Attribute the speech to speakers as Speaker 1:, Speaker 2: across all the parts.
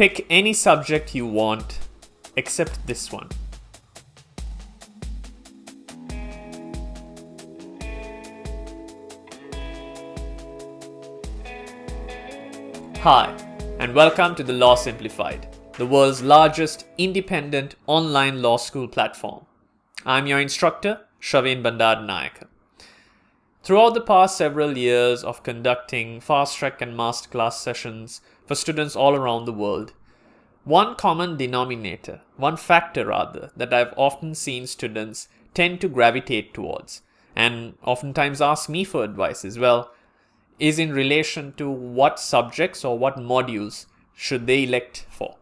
Speaker 1: Pick any subject you want, except this one. Hi, and welcome to the Law Simplified, the world's largest independent online law school platform. I'm your instructor, Shaveen Bandaranaike. Throughout the past several years of conducting fast-track and masterclass sessions for students all around the world, one common denominator, one factor rather, that I've often seen students tend to gravitate towards, and oftentimes ask me for advice as well, is in relation to what subjects or what modules should they elect for.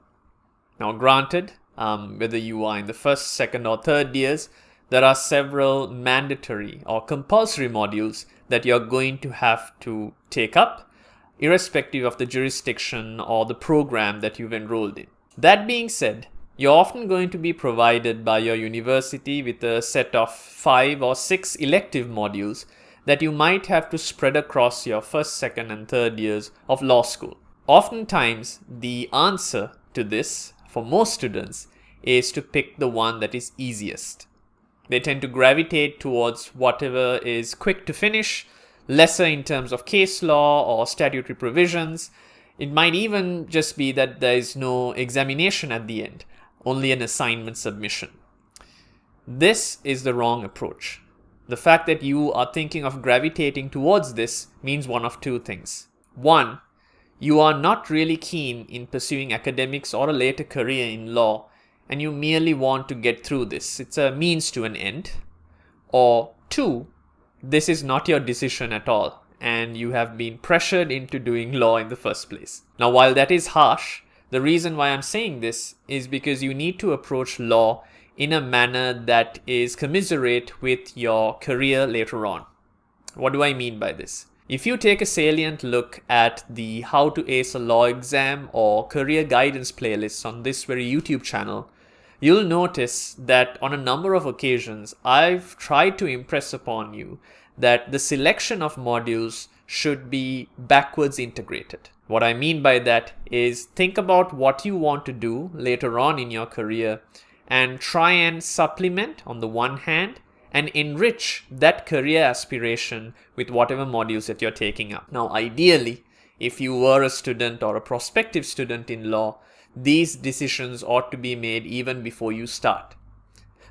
Speaker 1: Now granted, whether you are in the first, second or third years, there are several mandatory or compulsory modules that you're going to have to take up, irrespective of the jurisdiction or the program that you've enrolled in. That being said, you're often going to be provided by your university with a set of 5 or 6 elective modules that you might have to spread across your first, second and third years of law school. Oftentimes, the answer to this, for most students, is to pick the one that is easiest. They tend to gravitate towards whatever is quick to finish, lesser in terms of case law or statutory provisions. It might even just be that there is no examination at the end, only an assignment submission. This is the wrong approach. The fact that you are thinking of gravitating towards this means one of two things. One, you are not really keen in pursuing academics or a later career in law, and you merely want to get through this. It's a means to an end. Or two, this is not your decision at all, and you have been pressured into doing law in the first place. Now, while that is harsh, the reason why I'm saying this is because you need to approach law in a manner that is commensurate with your career later on. What do I mean by this? If you take a salient look at the How to Ace a Law Exam or career guidance playlists on this very YouTube channel, you'll notice that on a number of occasions, I've tried to impress upon you that the selection of modules should be backwards integrated. What I mean by that is think about what you want to do later on in your career and try and supplement on the one hand and enrich that career aspiration with whatever modules that you're taking up. Now, ideally, if you were a student or a prospective student in law, these decisions ought to be made even before you start.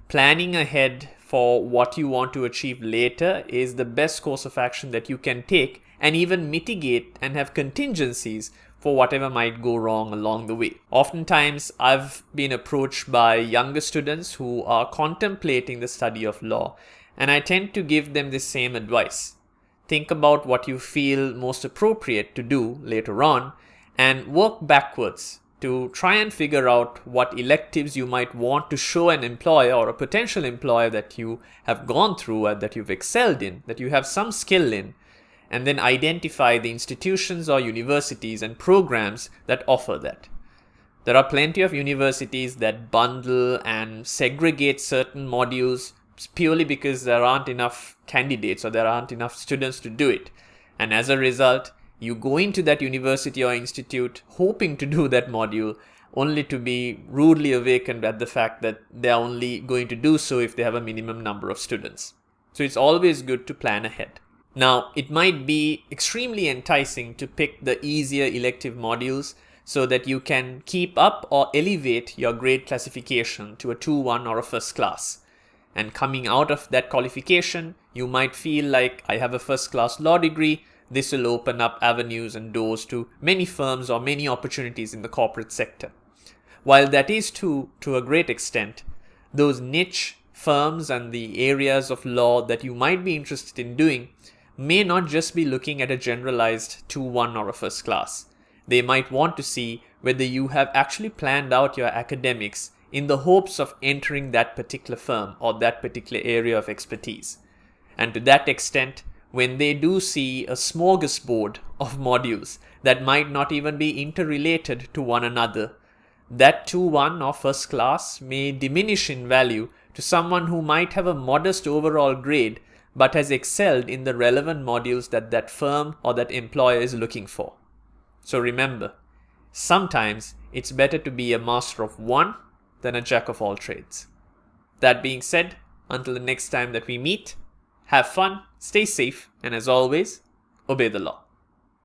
Speaker 1: Planning ahead for what you want to achieve later is the best course of action that you can take and even mitigate and have contingencies for whatever might go wrong along the way. Oftentimes, I've been approached by younger students who are contemplating the study of law, and I tend to give them the same advice. Think about what you feel most appropriate to do later on and work backwards to try and figure out what electives you might want to show an employer or a potential employer that you have gone through and that you've excelled in, that you have some skill in, and then identify the institutions or universities and programs that offer that. There are plenty of universities that bundle and segregate certain modules purely because there aren't enough candidates or there aren't enough students to do it. And as a result, you go into that university or institute hoping to do that module only to be rudely awakened at the fact that they're only going to do so if they have a minimum number of students. So it's always good to plan ahead. Now, it might be extremely enticing to pick the easier elective modules so that you can keep up or elevate your grade classification to a 2-1 or a first class. And coming out of that qualification, you might feel like, I have a first class law degree, this will open up avenues and doors to many firms or many opportunities in the corporate sector. While that is true to a great extent, those niche firms and the areas of law that you might be interested in doing may not just be looking at a generalized 2-1 or a first class. They might want to see whether you have actually planned out your academics in the hopes of entering that particular firm or that particular area of expertise. And to that extent, when they do see a smorgasbord of modules that might not even be interrelated to one another, that 2-1 or first class may diminish in value to someone who might have a modest overall grade but has excelled in the relevant modules that firm or that employer is looking for. So remember, sometimes it's better to be a master of one than a jack of all trades. That being said, until the next time that we meet, have fun, stay safe, and as always, obey the law.